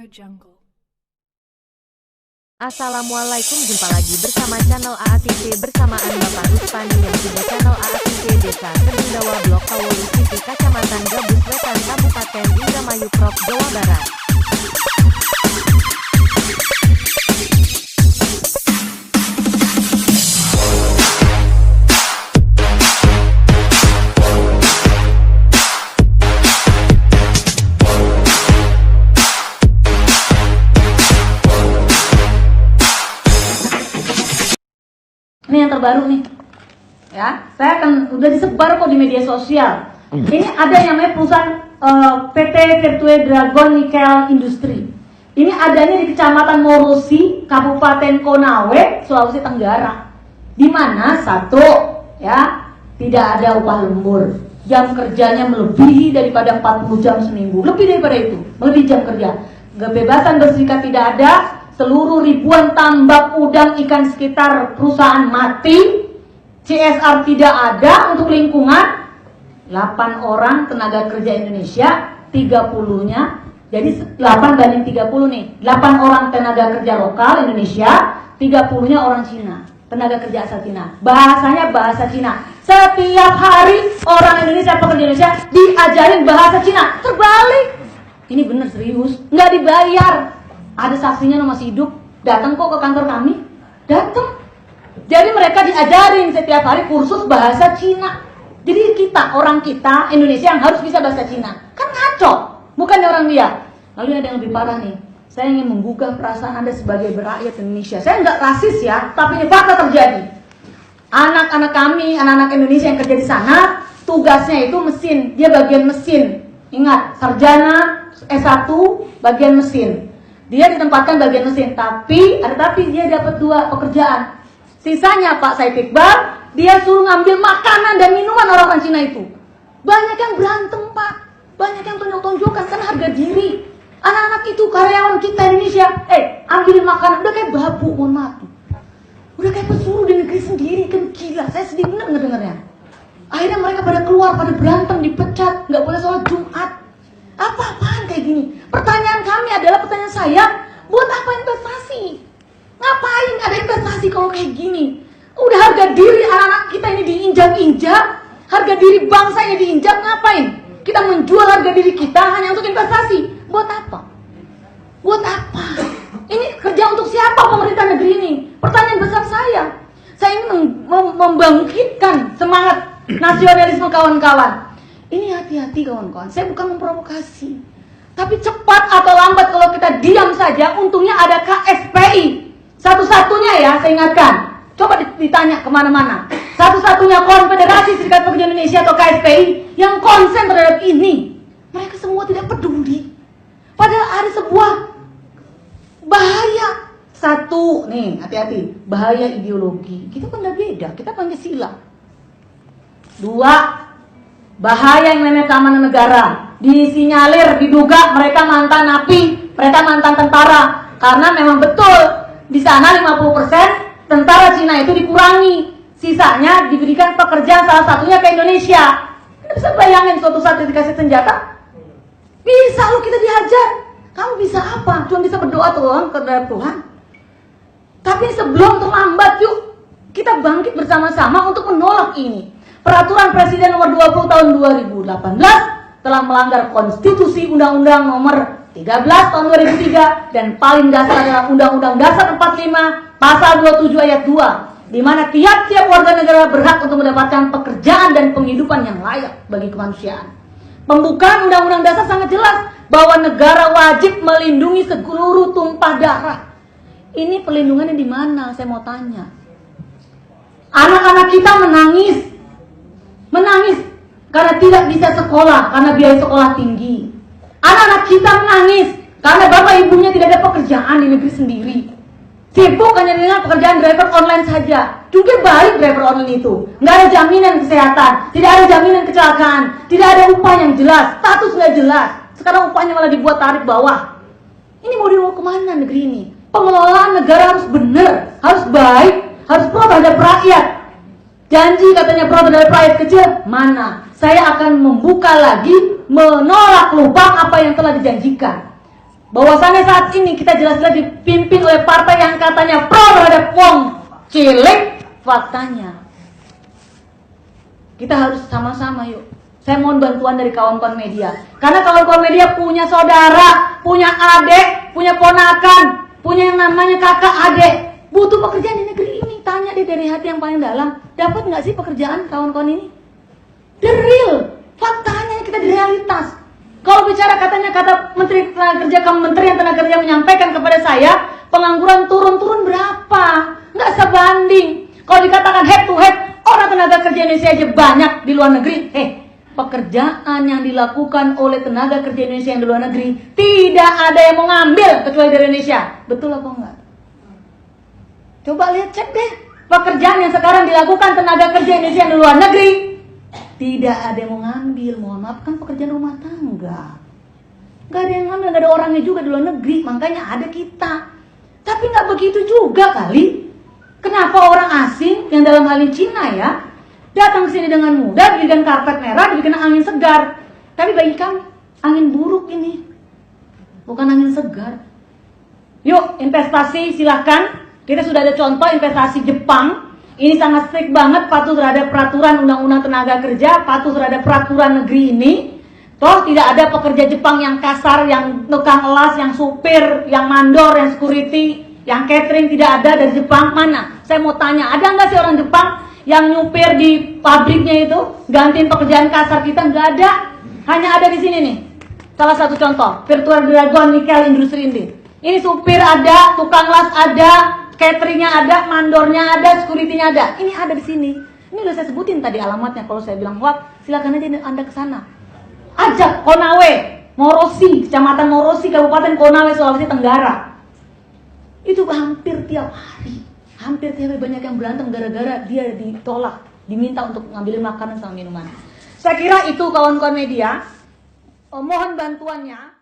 Jungle. Assalamualaikum, jumpa lagi bersama channel AATV bersamaan Bapak Rustani yang punya channel AATV Desa Kedungdawa Blok Kawulu Siti Kacamatan Gabus Wetan Kabupaten Indramayu Prov Jawa Barat. Ini yang terbaru nih, ya. Saya akan udah disebar kok di media sosial. Ini ada yang namanya perusahaan PT Virtue Dragon Nickel Industry. Ini adanya di Kecamatan Morosi, Kabupaten Konawe, Sulawesi Tenggara. Di mana satu, ya, tidak ada upah lembur. Jam kerjanya melebihi daripada 40 jam seminggu. Lebih daripada itu, melebihi jam kerja. Kebebasan berserikat tidak ada. Seluruh ribuan tambak udang ikan sekitar perusahaan mati. CSR tidak ada untuk lingkungan. 8 orang tenaga kerja Indonesia, 30-nya, jadi 8 banding 30 nih. 8 orang tenaga kerja lokal Indonesia, 30-nya orang Cina, tenaga kerja asal Cina. Bahasanya bahasa Cina. Setiap hari orang Indonesia, pekerja Indonesia diajarin bahasa Cina. Terbalik. Ini bener serius, nggak dibayar. Ada saksinya masih hidup, datang kok ke kantor kami, datang. Jadi mereka diajarin setiap hari kursus bahasa Cina. Jadi kita, orang kita, Indonesia yang harus bisa bahasa Cina. Kan ngaco, bukannya orang dia. Lalu ada yang lebih parah nih, saya ingin menggugah perasaan Anda sebagai berakyat Indonesia. Saya nggak rasis ya, tapi ini fakta terjadi. Anak-anak kami, anak-anak Indonesia yang kerja di sana, tugasnya itu mesin, dia bagian mesin. Ingat, sarjana S1 bagian mesin. Dia ditempatkan bagian mesin, tapi dia dapat 2 pekerjaan. Sisanya Pak Said Iqbal, dia suruh ngambil makanan dan minuman orang-orang Cina itu. Banyak yang berantem Pak, banyak yang tonjok-tonjokan karena harga diri. Anak-anak itu karyawan kita Indonesia, ambilin makanan, udah kayak babu, mohon maaf. Udah kayak pesuruh di negeri sendiri, kan gila, saya sedih bener ngedengarnya. Akhirnya mereka pada keluar, pada berantem, dipecat, nggak boleh sholat Jumat. Apa-apaan kayak gini? Pertanyaan kami adalah, pertanyaan saya, buat apa investasi? Ngapain ada investasi kalau kayak gini? Udah harga diri anak-anak kita ini diinjak-injak, harga diri bangsa ini diinjak, ngapain? Kita menjual harga diri kita hanya untuk investasi. Buat apa? Buat apa? Ini kerja untuk siapa pemerintah negeri ini? Pertanyaan besar saya ingin membangkitkan semangat nasionalisme kawan-kawan. Ini hati-hati kawan-kawan, saya bukan memprovokasi. Tapi cepat atau lambat kalau kita diam saja, untungnya ada KSPI. Satu-satunya ya, saya ingatkan. Coba ditanya kemana-mana. Satu-satunya Konfederasi Serikat Pekerja Indonesia atau KSPI yang konsen terhadap ini. Mereka semua tidak peduli. Padahal ada sebuah bahaya. Satu, nih hati-hati, bahaya ideologi. Kita kan udah beda, kita Pancasila. 2, bahaya yang namanya keamanan negara. Disinyalir, diduga mereka mantan napi, mereka mantan tentara. Karena memang betul di sana 50% tentara Cina itu dikurangi, sisanya diberikan pekerjaan, salah satunya ke Indonesia. Anda bisa bayangin suatu saat dikasih senjata? Bisa loh kita dihajar. Kamu bisa apa? Cuma bisa berdoa doang kepada Tuhan. Tapi sebelum terlambat, yuk kita bangkit bersama-sama untuk menolak ini. Peraturan Presiden nomor 20 tahun 2018 telah melanggar konstitusi Undang-Undang nomor 13 tahun 2003 dan paling dasar adalah Undang-Undang Dasar 45 pasal 27 ayat 2, di mana tiap-tiap warga negara berhak untuk mendapatkan pekerjaan dan penghidupan yang layak bagi kemanusiaan. Pembukaan Undang-Undang Dasar sangat jelas bahwa negara wajib melindungi seluruh tumpah darah. Ini perlindungannya di mana? Saya mau tanya. Anak-anak kita menangis karena tidak bisa sekolah, karena biaya sekolah tinggi. Anak-anak kita menangis karena bapak ibunya tidak ada pekerjaan di negeri sendiri. Sibuk hanya dengan pekerjaan driver online saja. Juga baik driver online itu. Nggak ada jaminan kesehatan, tidak ada jaminan kecelakaan, tidak ada upah yang jelas, status nggak jelas. Sekarang upahnya malah dibuat tarif bawah. Ini mau dibawa kemana negeri ini? Pengelolaan negara harus benar, harus baik, harus pro terhadap rakyat. Janji katanya pro terhadap rakyat kecil, mana? Saya akan membuka lagi, menolak lubang apa yang telah dijanjikan. bahwasannya saat ini kita jelas-jelas dipimpin oleh partai yang katanya pro terhadap wong cilik. Faktanya kita harus sama-sama yuk. Saya mohon bantuan dari kawan-kawan media. Karena kawan-kawan media punya saudara, punya adik, punya ponakan, punya yang namanya kakak adik. Butuh pekerjaan di negeri ini. Tanya deh dari hati yang paling dalam. Dapat nggak sih pekerjaan kawan-kawan ini? The real. Faktanya kita di realitas. Kalau bicara katanya kata Menteri Tenaga Kerja, Kementerian Tenaga Kerja menyampaikan kepada saya, pengangguran turun berapa? Nggak sebanding. Kalau dikatakan head to head, orang tenaga kerja Indonesia aja banyak di luar negeri. Pekerjaan yang dilakukan oleh tenaga kerja Indonesia yang di luar negeri tidak ada yang mau ngambil kecuali dari Indonesia. Betul apa enggak? Coba lihat, cek deh. Pekerjaan yang sekarang dilakukan tenaga kerja Indonesia yang di luar negeri tidak ada yang mau ngambil. Mohon maaf, kan pekerjaan rumah tangga. Gak ada yang ngambil, gak ada orangnya juga di luar negeri. Makanya ada kita. Tapi gak begitu juga kali. Kenapa orang asing yang dalam hal ini Cina ya, datang ke sini dengan mudah, diberikan karpet merah, diberikan angin segar. Tapi bagi kami, angin buruk ini. Bukan angin segar. Yuk, investasi silahkan. Kita sudah ada contoh investasi Jepang. Ini sangat strict banget, patuh terhadap peraturan undang-undang tenaga kerja, patuh terhadap peraturan negeri ini. Toh tidak ada pekerja Jepang yang kasar, yang tukang elas, yang supir, yang mandor, yang security, yang catering, tidak ada dari Jepang. Mana? Saya mau tanya, ada nggak sih orang Jepang yang nyupir di pabriknya itu gantiin pekerjaan kasar kita? Nggak ada. Hanya ada di sini nih. Salah satu contoh, Virtual Dragon Nickel Industri ini. Ini supir ada, tukang las ada, cateringnya ada, mandornya ada, securitynya ada. Ini ada di sini. Ini udah saya sebutin tadi alamatnya. Kalau saya bilang hoax, silakan aja Anda ke sana. Ajak Konawe, Morosi, Kecamatan Morosi, Kabupaten Konawe, Sulawesi Tenggara. Itu hampir tiap hari. Hampir tiap hari banyak yang berantem gara-gara dia ditolak, diminta untuk ngambilin makanan sama minuman. Saya kira itu kawan-kawan media. Mohon bantuannya.